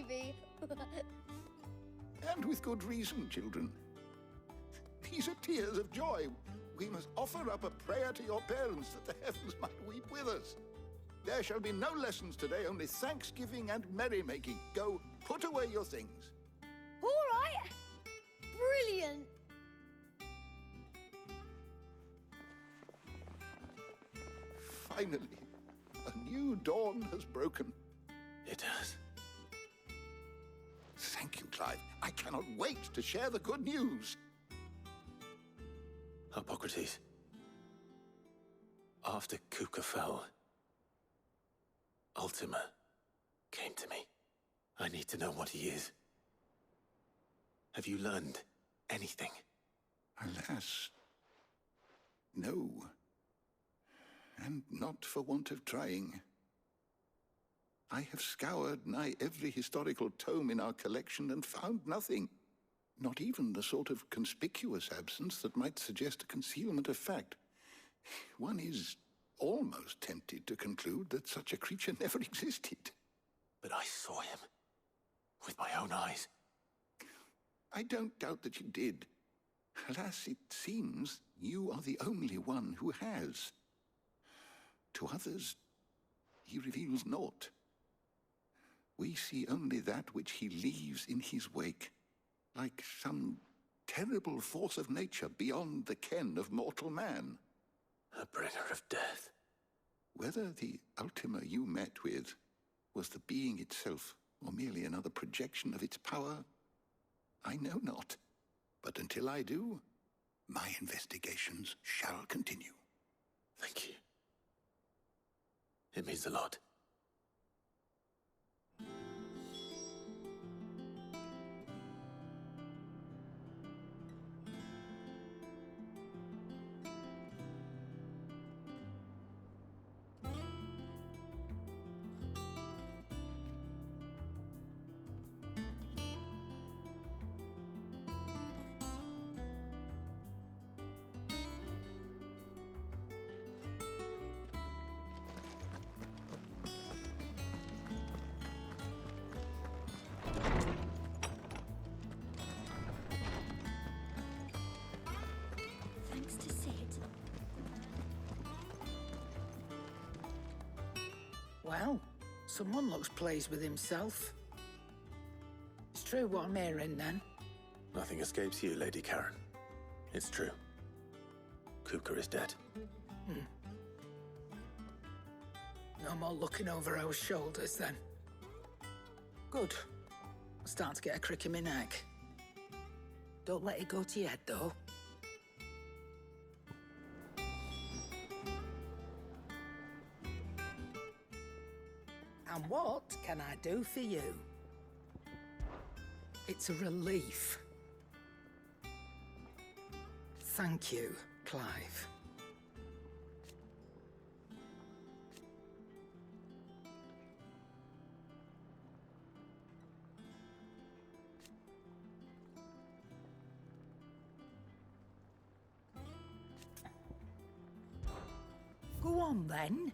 baby. And with good reason, children. These are tears of joy. We must offer up a prayer to your parents that the heavens might weep with us. There shall be no lessons today, only thanksgiving and merrymaking. Go, put away your things. All right. Brilliant. Finally, a new dawn has broken. It has. Thank you, Clive. I cannot wait to share the good news. Hippocrates. After Kuka fell, Ultima came to me. I need to know what he is. Have you learned anything? Alas, no. And not for want of trying. I have scoured nigh every historical tome in our collection and found nothing. Not even the sort of conspicuous absence that might suggest a concealment of fact. One is almost tempted to conclude that such a creature never existed. But I saw him with my own eyes. I don't doubt that you did. Alas, it seems you are the only one who has. To others, he reveals naught. We see only that which he leaves in his wake, like some terrible force of nature beyond the ken of mortal man. A bringer of death. Whether the Ultima you met with was the being itself, or merely another projection of its power, I know not. But until I do, my investigations shall continue. Thank you. It means a lot. Thanks to Sid. Well, someone looks pleased with himself. It's true what I'm hearing, then. Nothing escapes you, Lady Karen. It's true. Kuka is dead. No more looking over our shoulders, then. Good. I'm starting to get a crick in my neck. Don't let it go to your head, though. And what can I do for you? It's a relief. Thank you, Clive. Go on, then.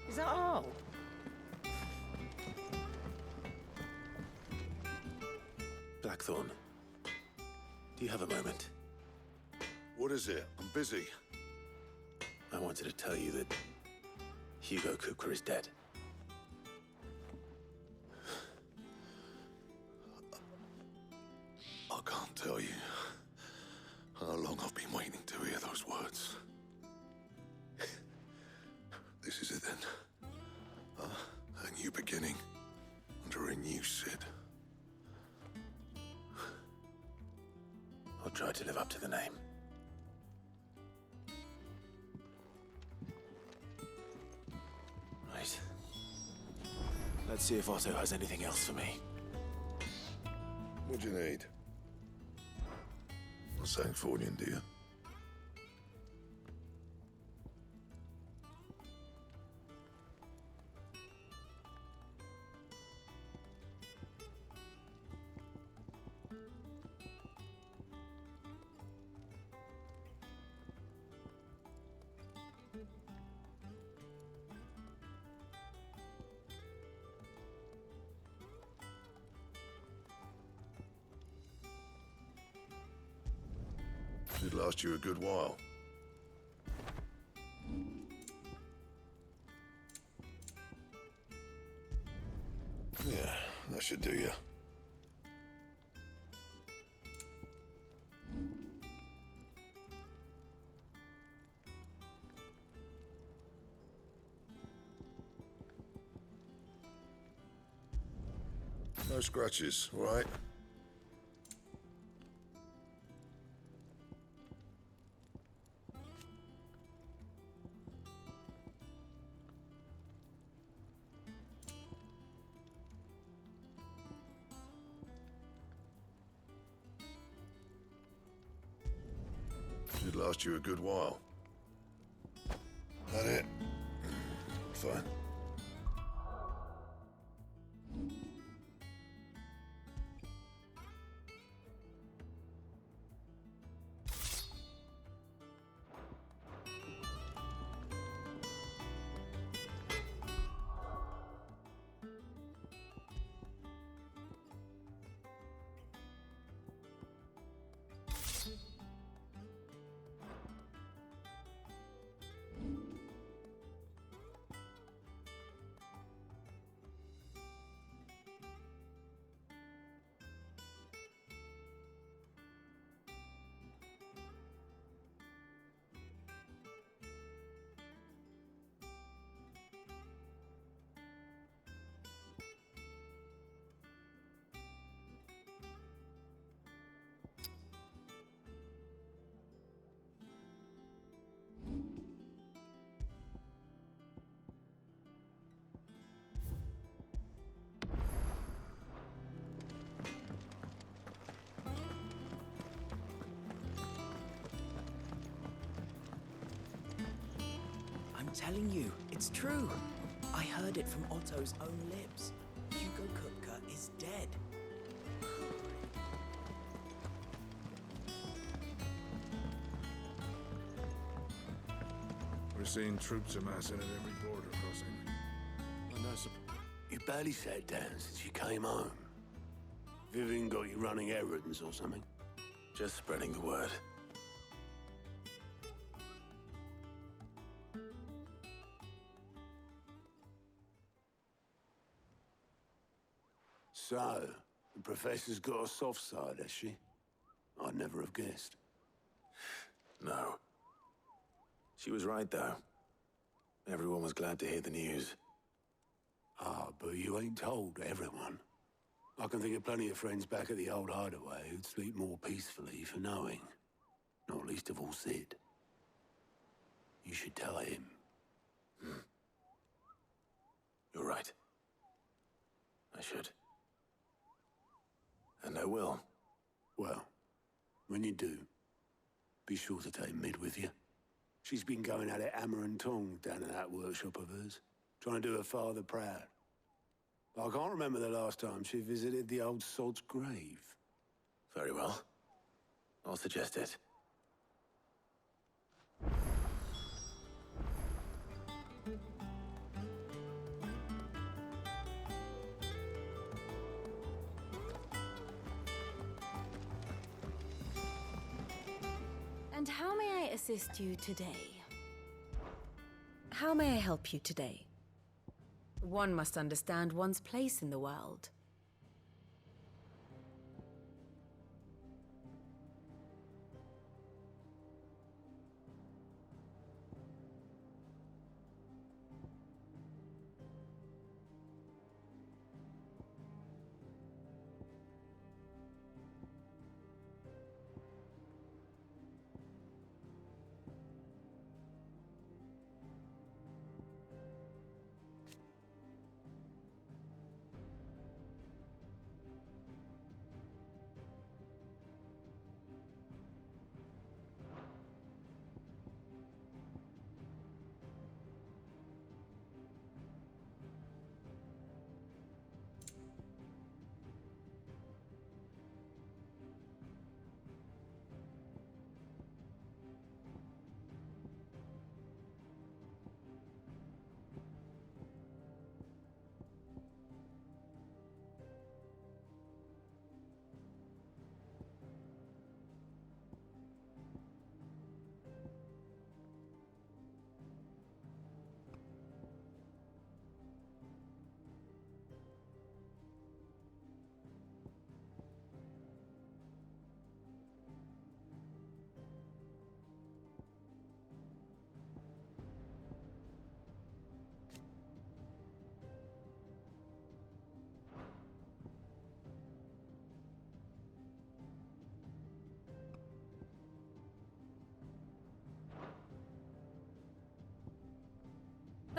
Is that all? Blackthorn, do you have a moment? What is it? I'm busy. I wanted to tell you that Hugo Kuka is dead. I can't tell you how long I've been waiting to hear those words. Tried to live up to the name. Right. Let's see if Otto has anything else for me. What do you need? A Sancfordian, do you? Should last you a good while. Yeah, that should do you. No scratches, all right? Should last you a good while. That it? Fine. I'm telling you, it's true. I heard it from Otto's own lips. Hugo Kupka is dead. We're seeing troops amassing at every border crossing. And that's You barely sat down since you came home. Vivian got you running errands or something? Just spreading the word. So, the Professor's got a soft side, has she? I'd never have guessed. No. She was right, though. Everyone was glad to hear the news. Ah, but you ain't told everyone. I can think of plenty of friends back at the old hideaway who'd sleep more peacefully for knowing. Not least of all Sid. You should tell him. You're right. I should. And I will. Well, when you do, be sure to take Mid with you. She's been going at it hammer and tong down in that workshop of hers, trying to do her father proud. I can't remember the last time she visited the old sod's grave. Very well. I'll suggest it. And how may I assist you today? How may I help you today? One must understand one's place in the world.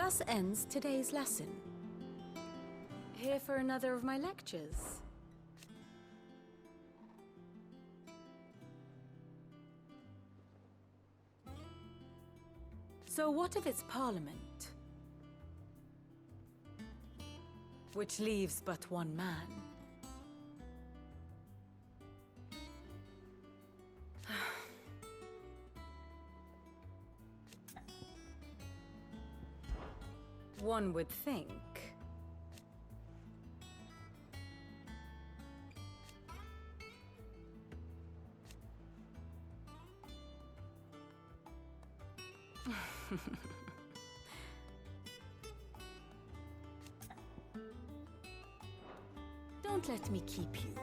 Thus ends today's lesson. Here for another of my lectures. So what of its parliament? Which leaves but one man. One would think. Don't let me keep you.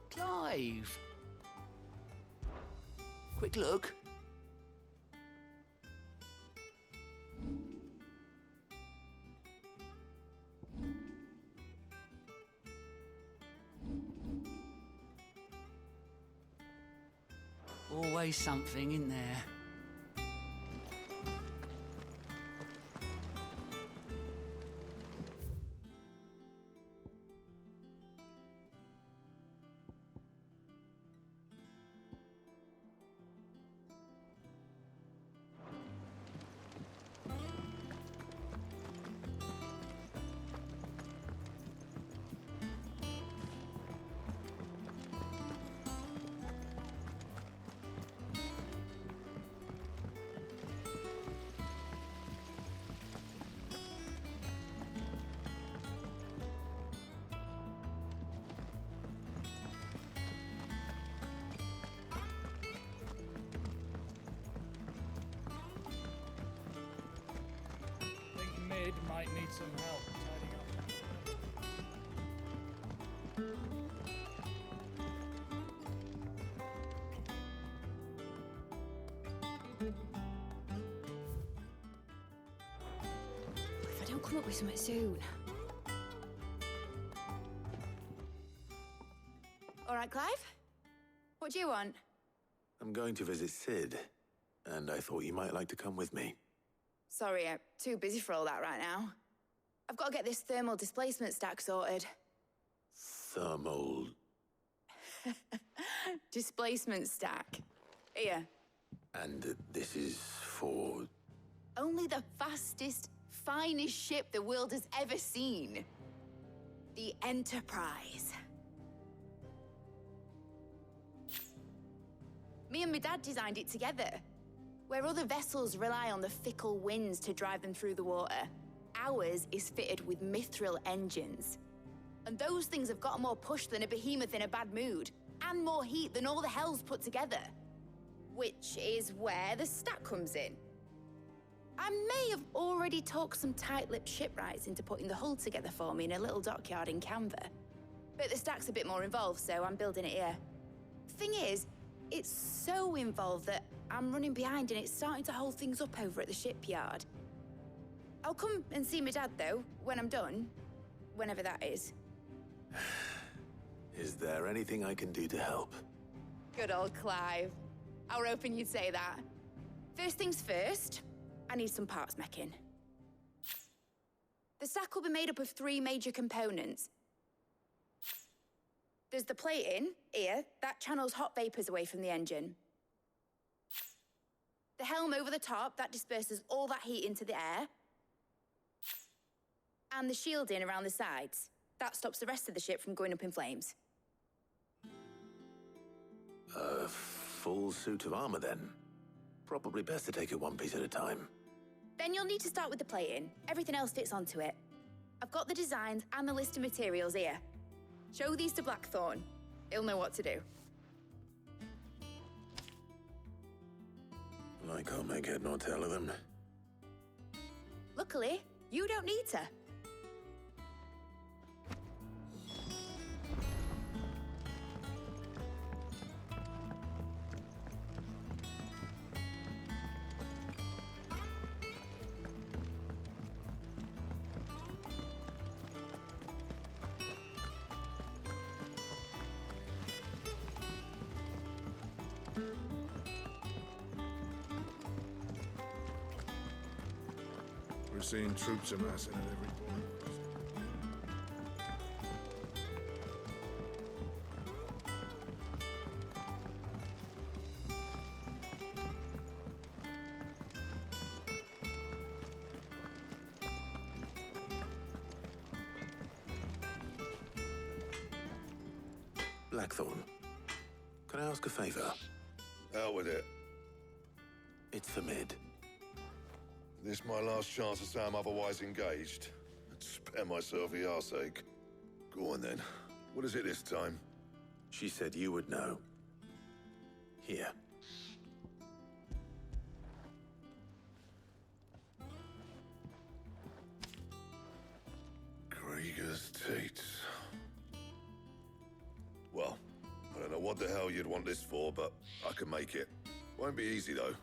Clive! Quick look. Always something in there. Mid might need some help tidying up. If I don't come up with something soon. All right, Clive? What do you want? I'm going to visit Sid, and I thought you might like to come with me. Sorry, I'm too busy for all that right now. I've got to get this thermal displacement stack sorted. Thermal... Displacement stack. Here. And this is for... Only the fastest, finest ship the world has ever seen. The Enterprise. Me and my dad designed it together. Where other vessels rely on the fickle winds to drive them through the water, ours is fitted with mithril engines. And those things have got more push than a behemoth in a bad mood, and more heat than all the hells put together. Which is where the stack comes in. I may have already talked some tight-lipped shipwrights into putting the hull together for me in a little dockyard in Canva. But the stack's a bit more involved, so I'm building it here. Thing is, it's so involved that I'm running behind and it's starting to hold things up over at the shipyard. I'll come and see my dad, though, when I'm done. Whenever that is. Is there anything I can do to help? Good old Clive. I were hoping you'd say that. First things first, I need some parts meching. The stack will be made up of 3 major components. There's the plating, here, that channels hot vapors away from the engine. The helm over the top, that disperses all that heat into the air. And the shielding around the sides. That stops the rest of the ship from going up in flames. A full suit of armor, then? Probably best to take it one piece at a time. Then you'll need to start with the plating. Everything else fits onto it. I've got the designs and the list of materials here. Show these to Blackthorn. He'll know what to do. I can't make head nor tail of them. Luckily, you don't need to. We're seeing troops amassing at every border crossing. Blackthorn, can I ask a favor? Out with it. It's for Mid. This my last chance to say I'm otherwise engaged. I'd spare myself the arseache. Go on then. What is it this time? She said you would know. Here. Krieger's teats. Well, I don't know what the hell you'd want this for, but I can make it. Won't be easy, though.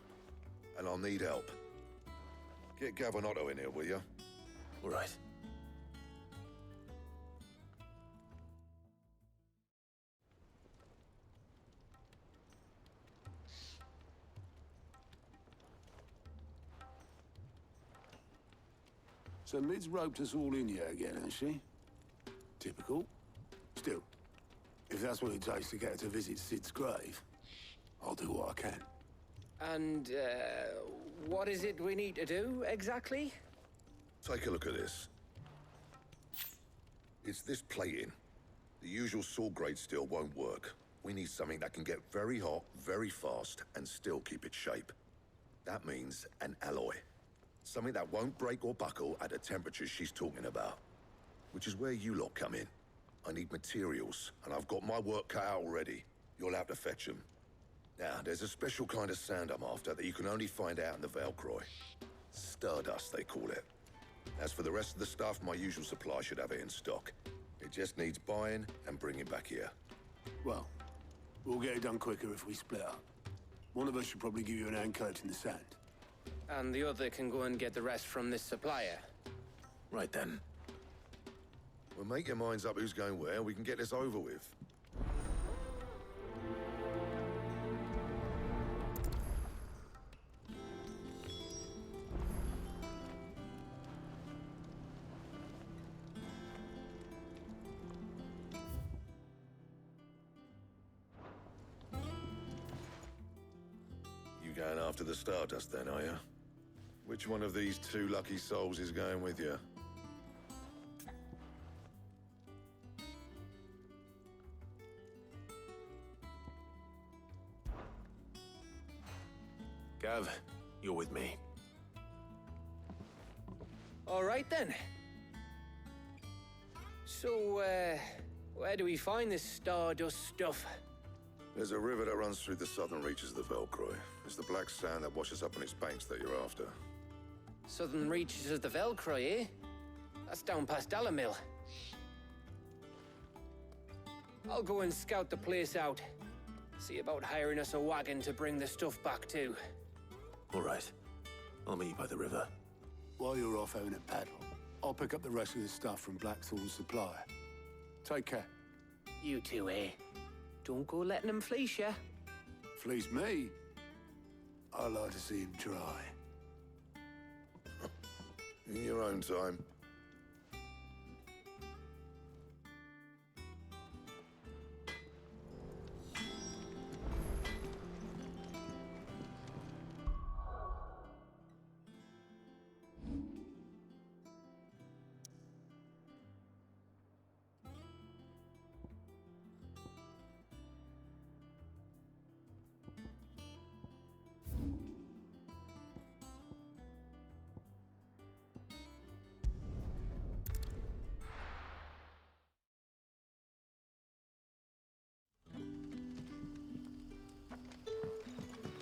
And I'll need help. Get Gavin-Otto in here, will you? All right. So Mid's roped us all in here again, has she? Typical. Still, if that's what it takes to get her to visit Sid's grave, I'll do what I can. And, what is it we need to do, exactly? Take a look at this. It's this plating. The usual sword grade steel won't work. We need something that can get very hot, very fast, and still keep its shape. That means an alloy. Something that won't break or buckle at the temperatures she's talking about. Which is where you lot come in. I need materials, and I've got my work cut out already. You'll have to fetch them. Now, there's a special kind of sand I'm after that you can only find out in the Velcroy. Stardust, they call it. As for the rest of the stuff, my usual supply should have it in stock. It just needs buying and bringing back here. Well, we'll get it done quicker if we split up. One of us should probably give you an hand collecting the sand. And the other can go and get the rest from this supplier. Right then. Well, make your minds up who's going where, and we can get this over with. You going after the Stardust then, are you? Which one of these two lucky souls is going with you? Gav, you're with me. All right, then. So, where do we find this Stardust stuff? There's a river that runs through the southern reaches of the Velcroy. It's the black sand that washes up on its banks that you're after. Southern reaches of the Velcroy, eh? That's down past Alamil. I'll go and scout the place out. See about hiring us a wagon to bring the stuff back to. All right. I'll meet you by the river. While you're off having a paddle, I'll pick up the rest of the stuff from Blackthorn's supplier. Take care. You two, eh? Don't go letting them fleece ya. Fleece me? I like to see him try. In your own time.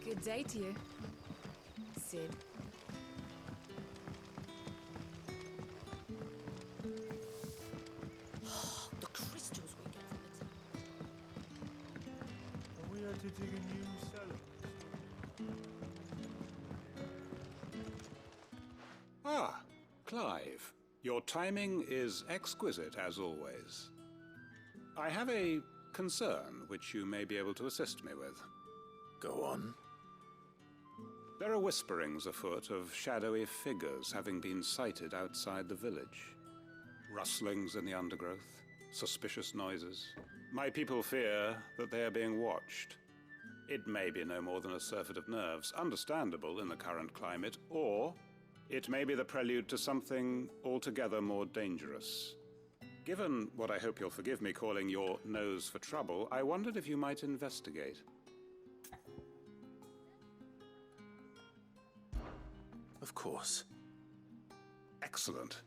Good day to you, Sid. The crystals we get from the We are to dig a new cellar. Ah, Clive. Your timing is exquisite, as always. I have a concern which you may be able to assist me with. Go on. There are whisperings afoot of shadowy figures having been sighted outside the village. Rustlings in the undergrowth, suspicious noises. My people fear that they are being watched. It may be no more than a surfeit of nerves, understandable in the current climate, or it may be the prelude to something altogether more dangerous. Given what I hope you'll forgive me calling your nose for trouble, I wondered if you might investigate. Of course. Excellent.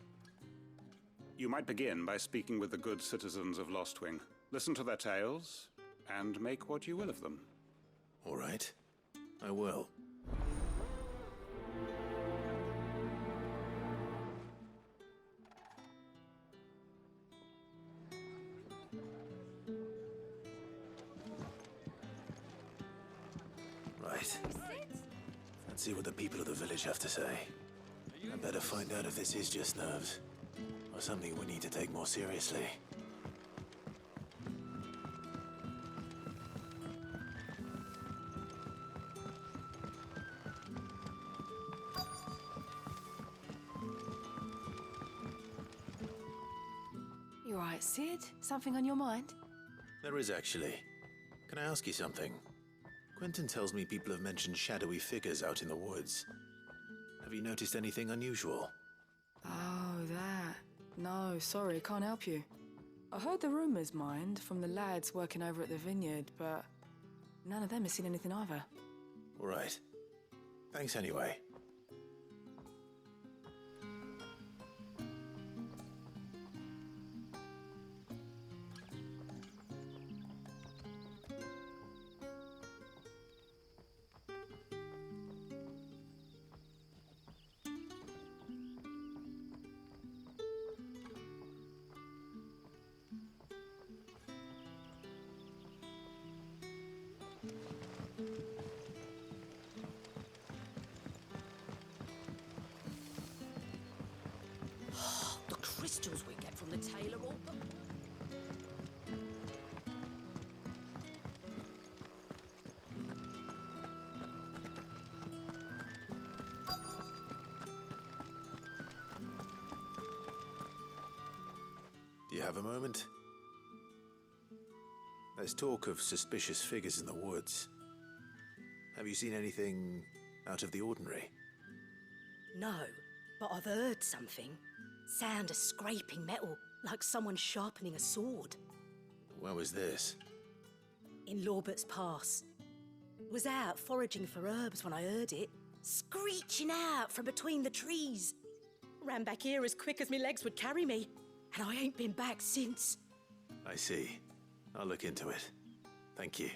You might begin by speaking with the good citizens of Lostwing. Listen to their tales, and make what you will of them. All right. I will. Right. Let's see what the people of the village have to say. I better find out if this is just nerves, or something we need to take more seriously. You all right, Sid? Something on your mind? There is actually. Can I ask you something? Quentin tells me people have mentioned shadowy figures out in the woods. Have you noticed anything unusual? Oh, that. No, sorry, can't help you. I heard the rumours, mind, from the lads working over at the vineyard, but none of them has seen anything either. All right. Thanks anyway. The crystals we get from the tailor all... Do you have a moment? There's talk of suspicious figures in the woods. Have you seen anything out of the ordinary? No, but I've heard something. Sound of scraping metal, like someone sharpening a sword. Where was this? In Lorbert's Pass. Was out foraging for herbs when I heard it, screeching out from between the trees. Ran back here as quick as my legs would carry me, and I ain't been back since. I see. I'll look into it. Thank you.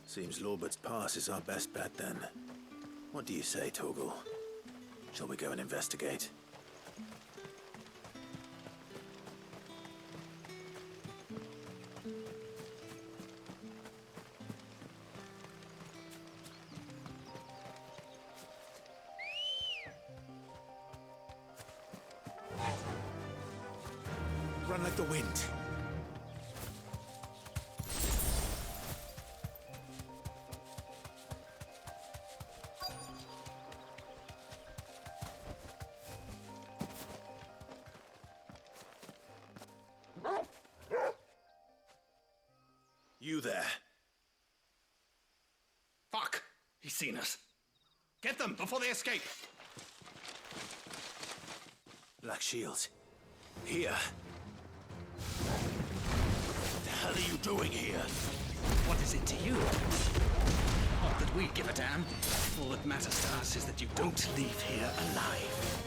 Seems Lorbert's Pass is our best bet then. What do you say, Torgal? Shall we go and investigate? Run like the wind. You there. Fuck! He's seen us. Get them before they escape! Black Shield. Here. What the hell are you doing here? What is it to you? Not that we give a damn. All that matters to us is that you don't leave here alive.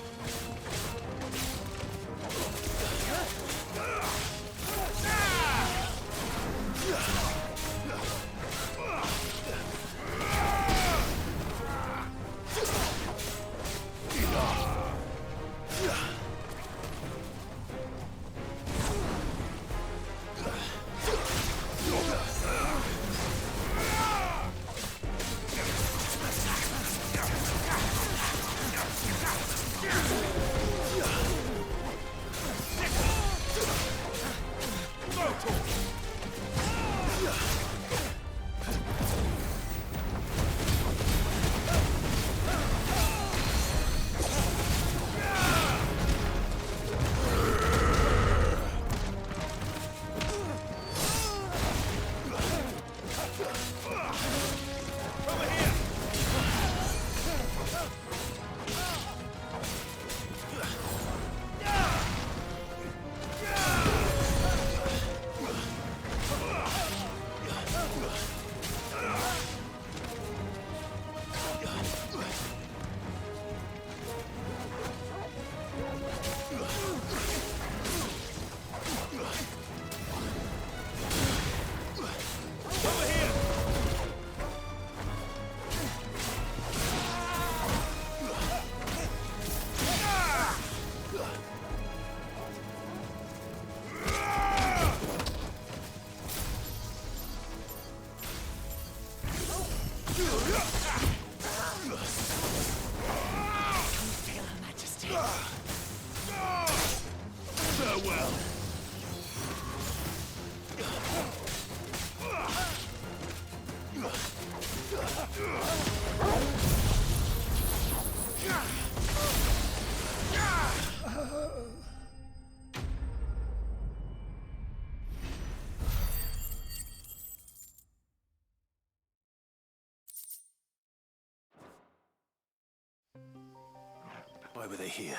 Why were they here?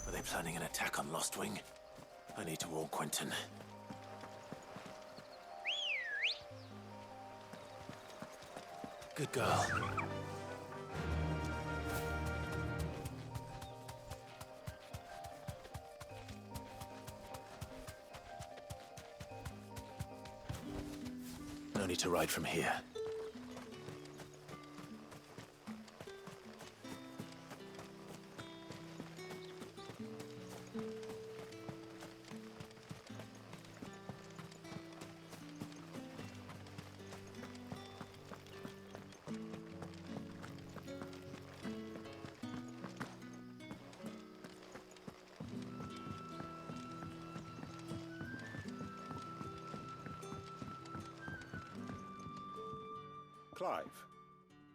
Were they planning an attack on Lostwing? I need to warn Quentin. Good girl. No need to ride from here. Clive,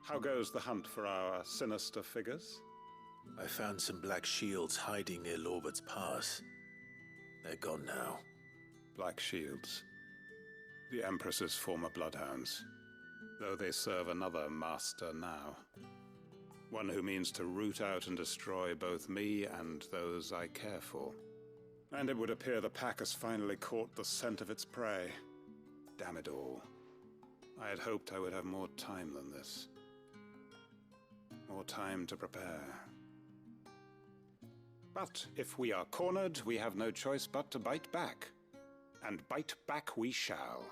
how goes the hunt for our sinister figures? I found some black shields hiding near Lorbert's Pass. They're gone now. Black shields. The Empress's former bloodhounds, though they serve another master now. One who means to root out and destroy both me and those I care for. And it would appear the pack has finally caught the scent of its prey. Damn it all. I had hoped I would have more time than this. More time to prepare. But if we are cornered, we have no choice but to bite back. And bite back we shall.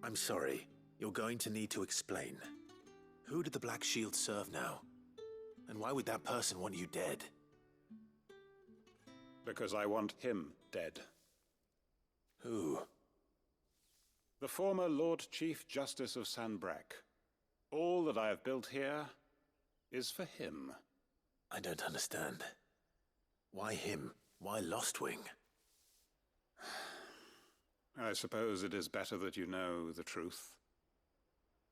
I'm sorry. You're going to need to explain. Who did the Black Shield serve now? And why would that person want you dead? Because I want him dead. Who? The former Lord Chief Justice of Sanbreque. All that I have built here is for him. I don't understand. Why him? Why Lostwing? I suppose it is better that you know the truth.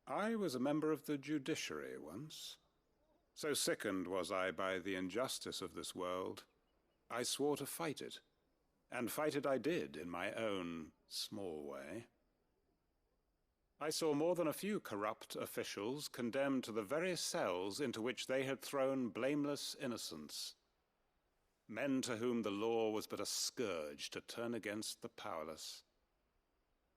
I was a member of the judiciary once. So sickened was I by the injustice of this world, I swore to fight it. And fight it I did in my own small way. I saw more than a few corrupt officials condemned to the very cells into which they had thrown blameless innocents. Men to whom the law was but a scourge to turn against the powerless.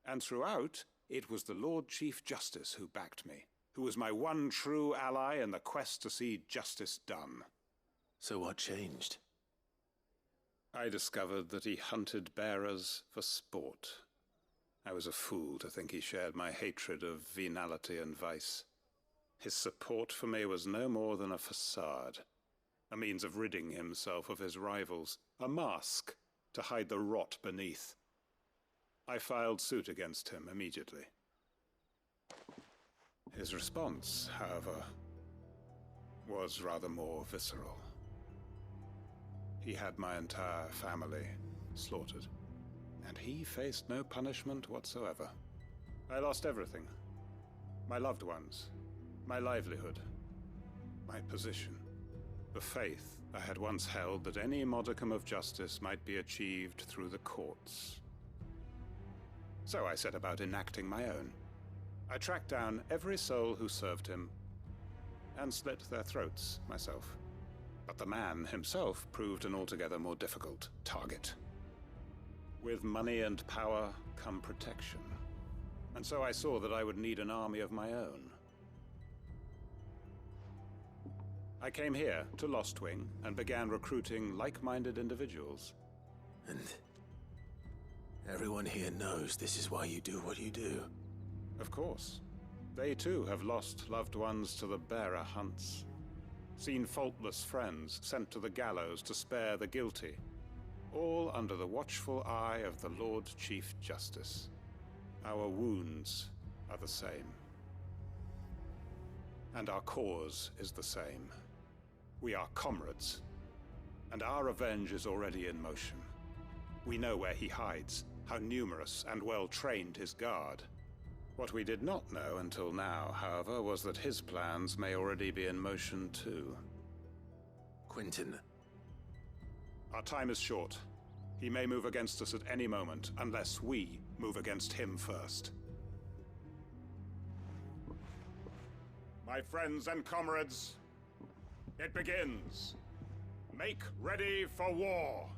And throughout, it was the Lord Chief Justice who backed me, who was my one true ally in the quest to see justice done. So what changed? I discovered that he hunted bearers for sport. I was a fool to think he shared my hatred of venality and vice. His support for me was no more than a facade, a means of ridding himself of his rivals, a mask to hide the rot beneath. I filed suit against him immediately. His response, however, was rather more visceral. He had my entire family slaughtered. And he faced no punishment whatsoever. I lost everything. My loved ones, my livelihood, my position, the faith I had once held that any modicum of justice might be achieved through the courts. So I set about enacting my own. I tracked down every soul who served him, and slit their throats myself. But the man himself proved an altogether more difficult target. With money and power come protection. And so I saw that I would need an army of my own. I came here to Lostwing and began recruiting like-minded individuals. And everyone here knows this is why you do what you do. Of course. They too have lost loved ones to the bearer hunts. Seen faultless friends sent to the gallows to spare the guilty. All under the watchful eye of the Lord Chief Justice. Our wounds are the same. And our cause is the same. We are comrades, and our revenge is already in motion. We know where he hides, how numerous and well-trained his guard. What we did not know until now, however, was that his plans may already be in motion too. Quentin. Our time is short. He may move against us at any moment, unless we move against him first. My friends and comrades, it begins. Make ready for war.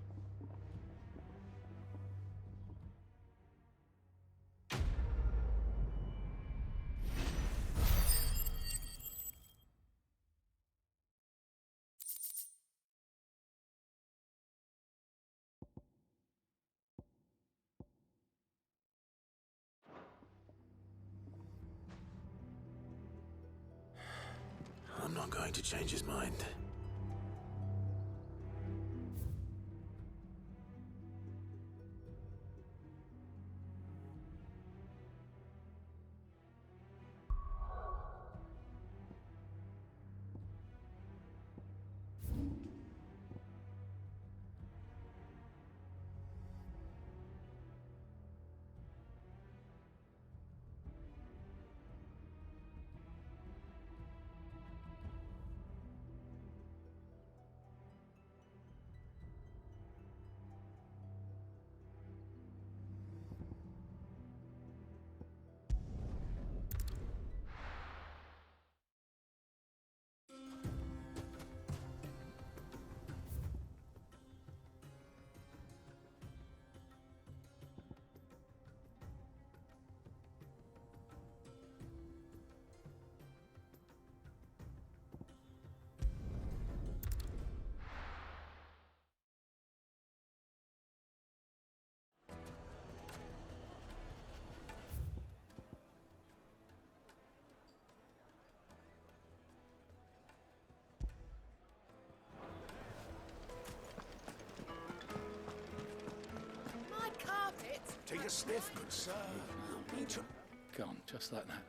I'm not going to change his mind. Take a sniff, good sir. Gone, just like that.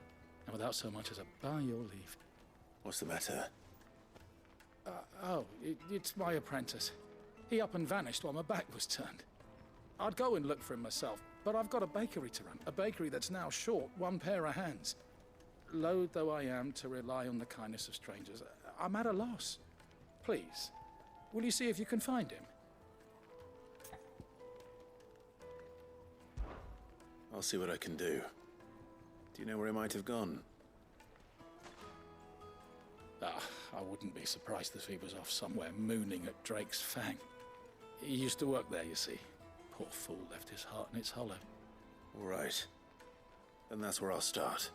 And without so much as a by your leave. What's the matter? It's my apprentice. He up and vanished while my back was turned. I'd go and look for him myself, but I've got a bakery to run. A bakery that's now short one pair of hands. Loath though I am to rely on the kindness of strangers, I'm at a loss. Please, will you see if you can find him? I'll see what I can do. Do you know where he might have gone? I wouldn't be surprised if he was off somewhere mooning at Drake's Fang. He used to work there, you see. Poor fool left his heart in its hollow. All right. Then that's where I'll start.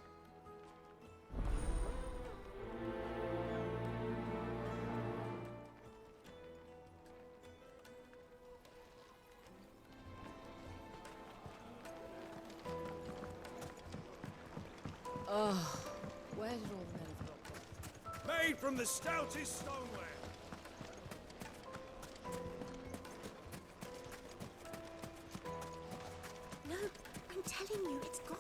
Oh, where did all the men have got? Made from the stoutest stoneware. No, I'm telling you, it's gone.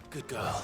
Good girl.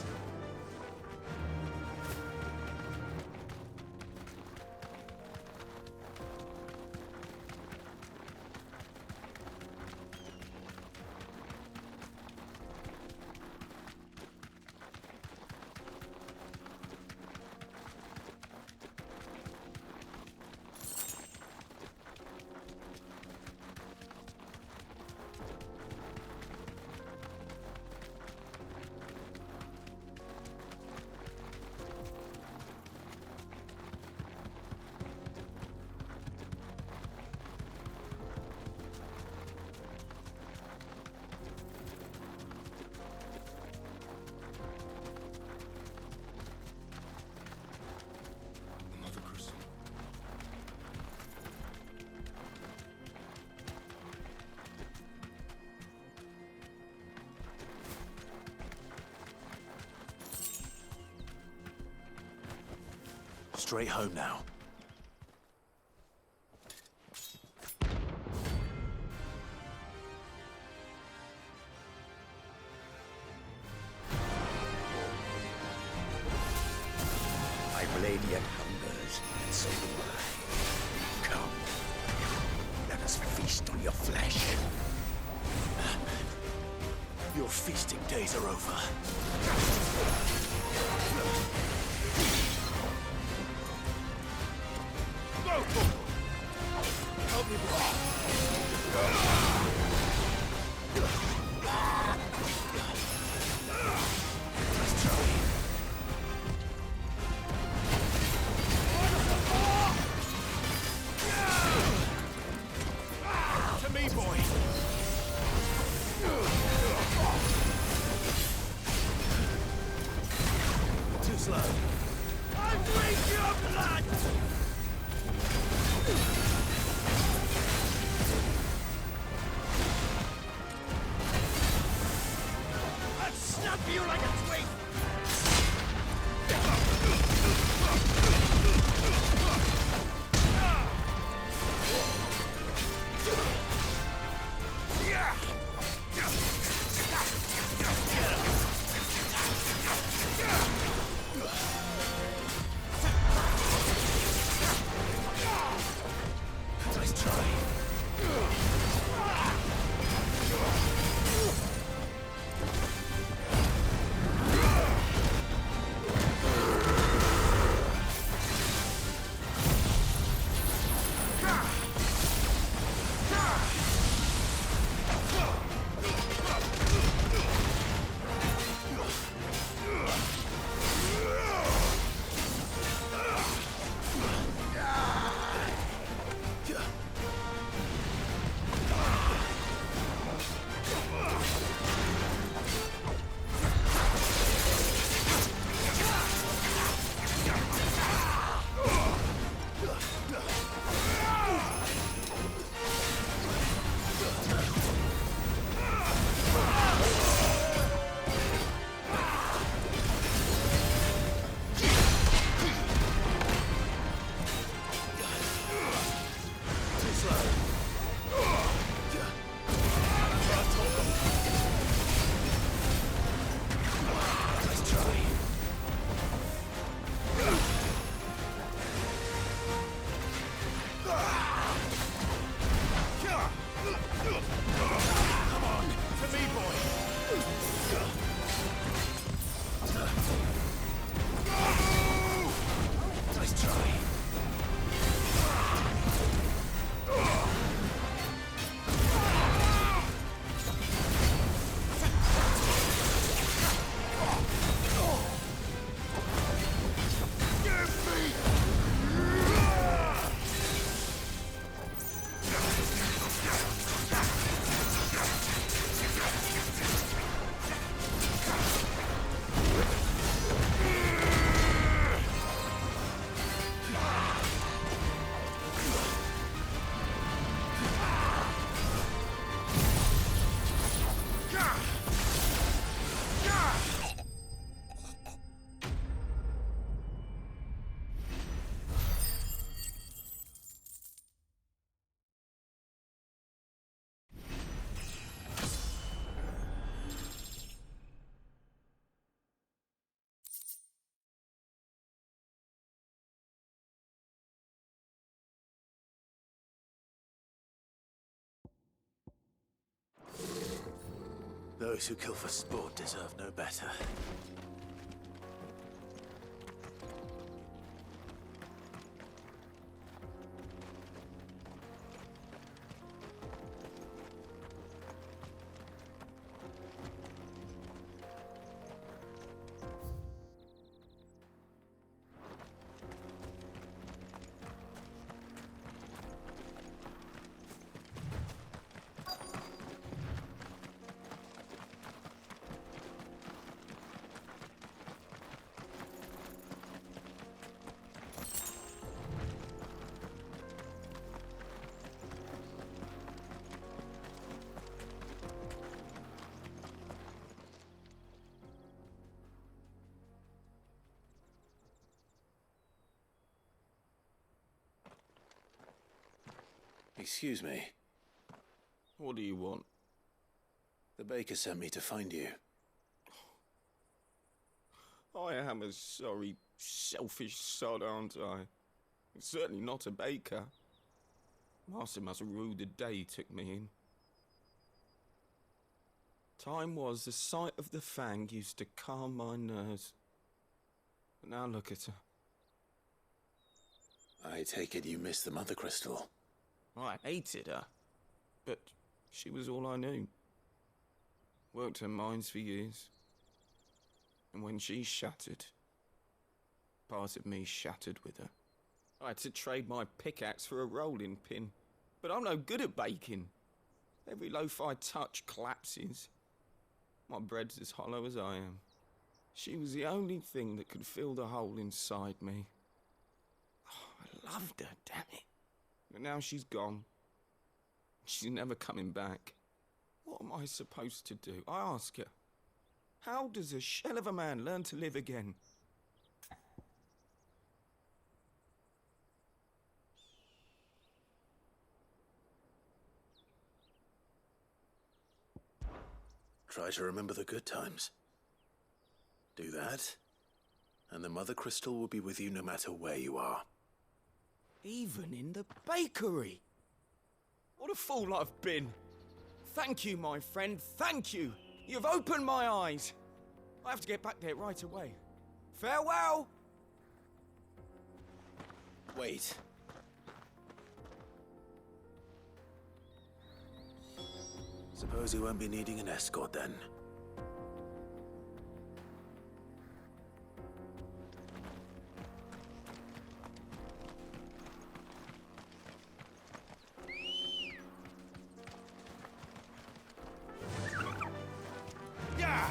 Straight home now. Palladian hungers, and so do I. Come, let us feast on your flesh. Your feasting days are over. Help me, to me, boy. Too slow. I bleed your blood! I'd snap you like a twig! Nice try. Those who kill for sport deserve no better. Excuse me. What do you want? The baker sent me to find you. I am a sorry Selfish sod, aren't I? Certainly not a baker. Master must have ruled the day he took me in. Time was the sight of the fang used to calm my nerves. But now look at her. I take it you missed the Mother Crystal. I hated her, but she was all I knew. Worked her mines for years. And when she shattered, part of me shattered with her. I had to trade my pickaxe for a rolling pin, but I'm no good at baking. Every loaf I touch collapses. My bread's as hollow as I am. She was the only thing that could fill the hole inside me. Oh, I loved her, damn it. But now she's gone. She's never coming back. What am I supposed to do? I ask her. How does a shell of a man learn to live again? Try to remember the good times. Do that, and the Mother Crystal will be with you no matter where you are. Even in the bakery. What a fool I've been. Thank you, my friend, thank you. You've opened my eyes. I have to get back there right away. Farewell! Wait. Suppose you won't be needing an escort then. Yeah!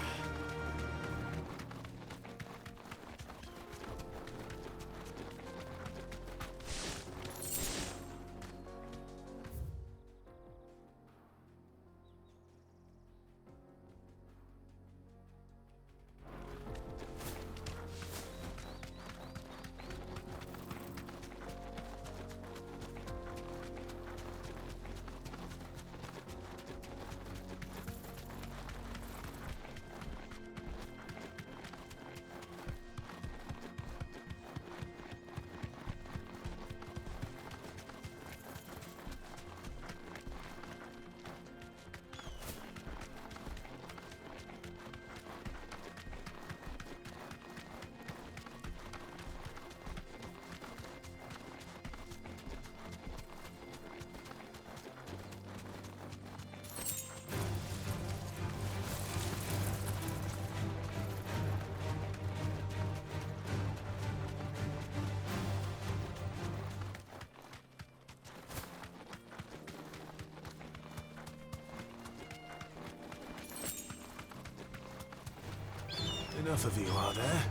Enough of you, are there?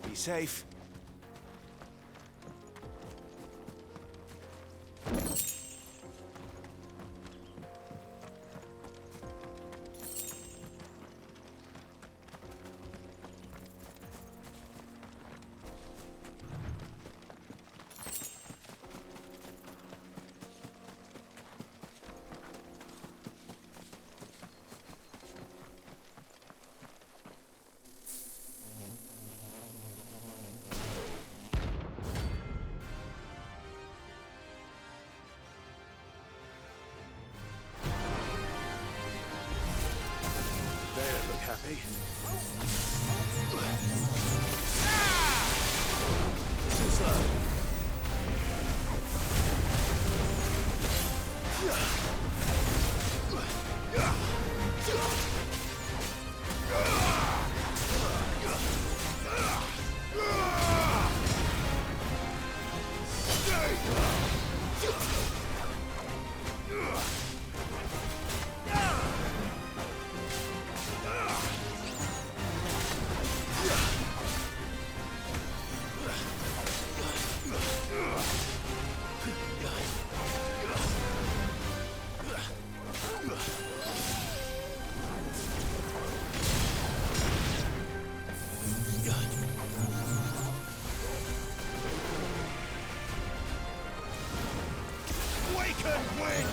Be safe. Happy? Too slow. forsaken winds!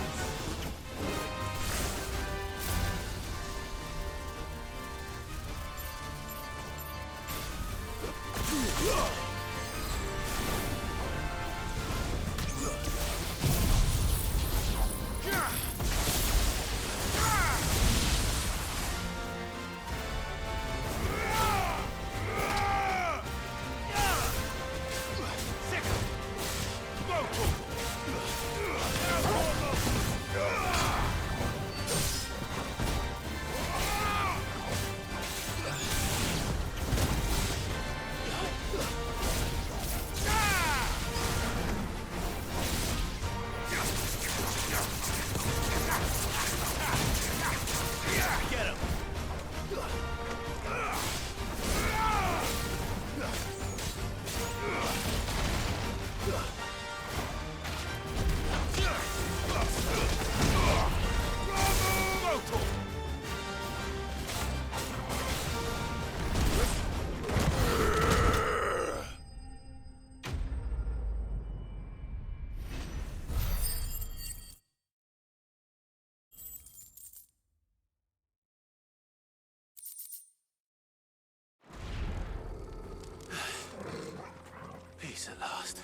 Peace at last.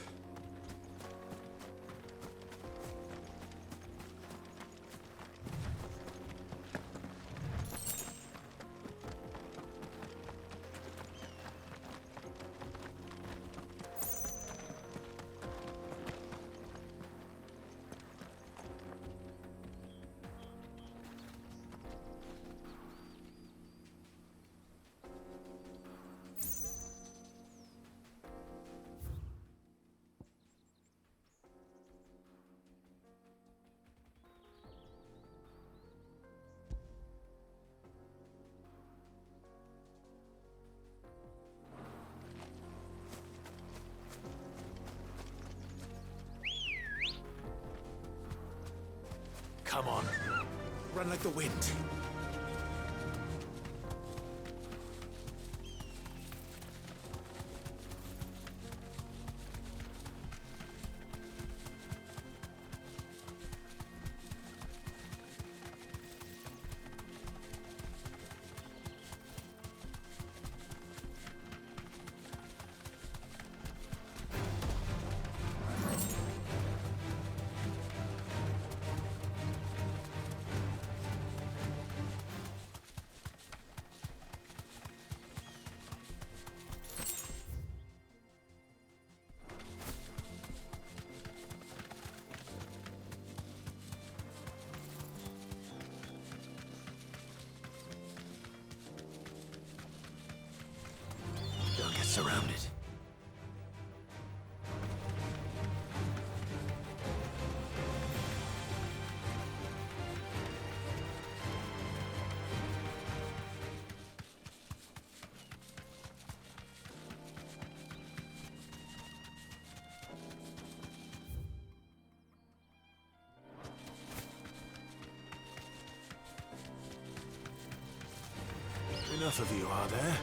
Come on. Run like the wind. Don't get surrounded. Enough of you, are there?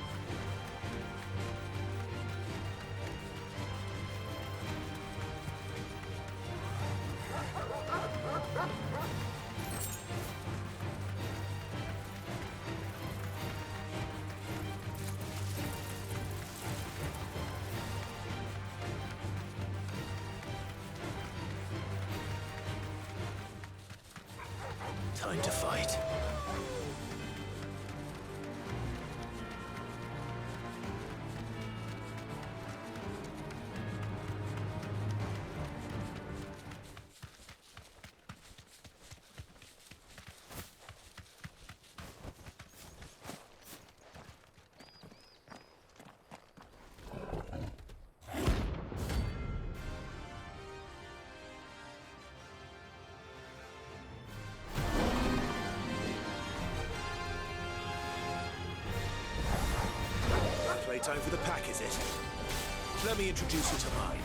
Time to fight. Playtime for the pack, is it? Let me introduce you to mine.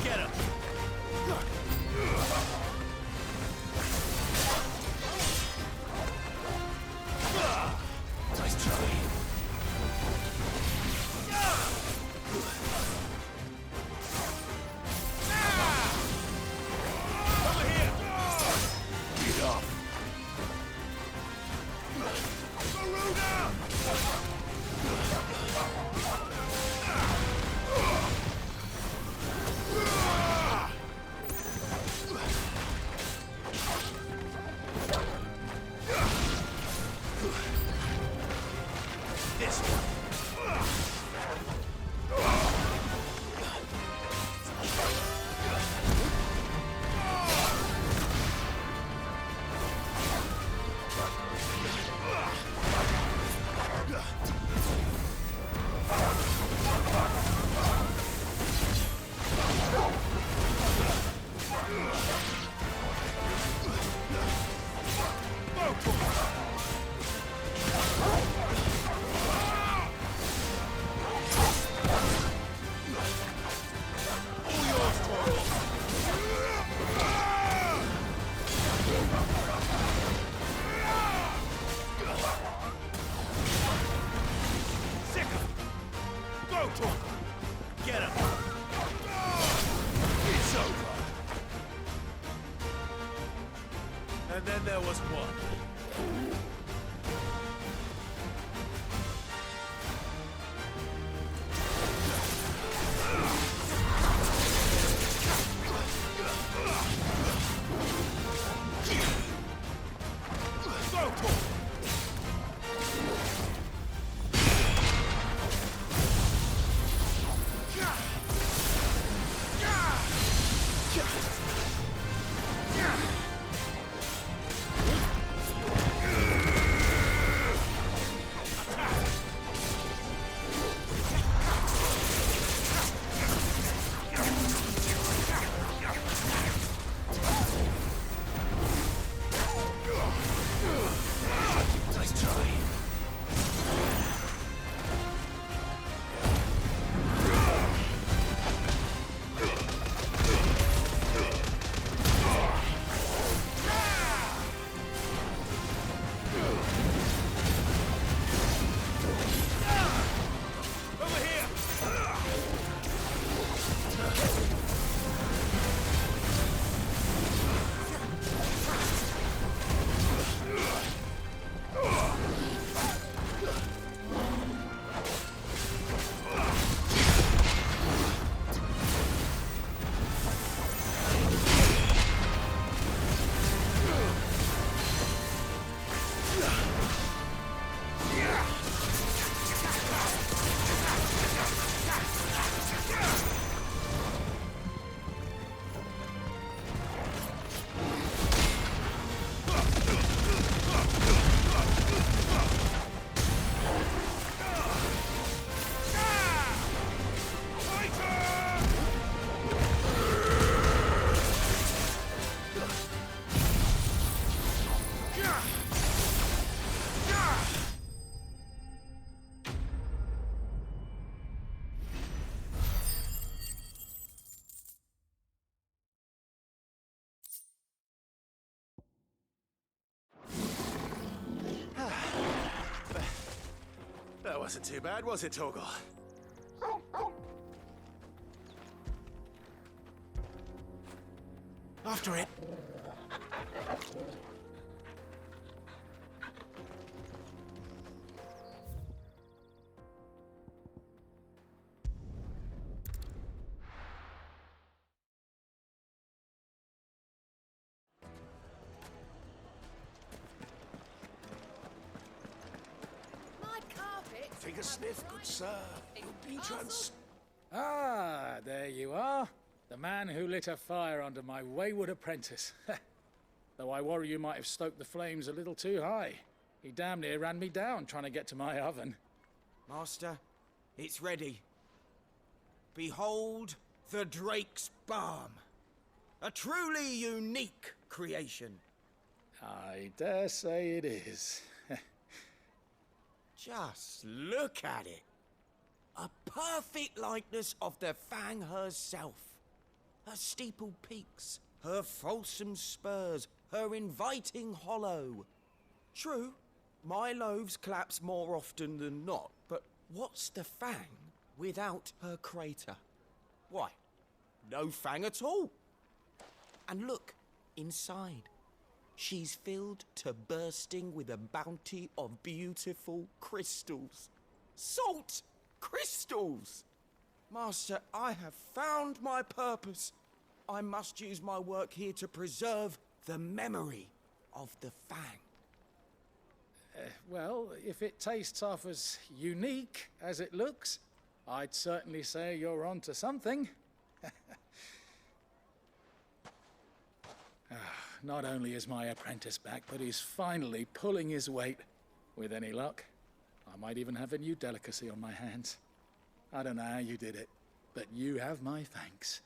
Get him! Nice try. Get him! It's over! And then there was one. That wasn't too bad, was it, Torgal? After it. Take a sniff, good sir. You'll be Ah, there you are. The man who lit a fire under my wayward apprentice. Though I worry you might have stoked the flames a little too high. He damn near ran me down trying to get to my oven. Master, it's ready. Behold the Drake's Balm. A truly unique creation. I dare say it is. Just look at it. A perfect likeness of the Fang herself. Her steepled peaks, her fulsome spurs, her inviting hollow. True, my loaves collapse more often than not, but what's the Fang without her crater? Why, no Fang at all. And look, inside. She's filled to bursting with a bounty of beautiful crystals. Salt crystals! Master, I have found my purpose. I must use my work here to preserve the memory of the Fang. Well, if it tastes half as unique as it looks, I'd certainly say you're onto something. Not only is my apprentice back, but he's finally pulling his weight. With any luck, I might even have a new delicacy on my hands. I don't know how you did it, but you have my thanks.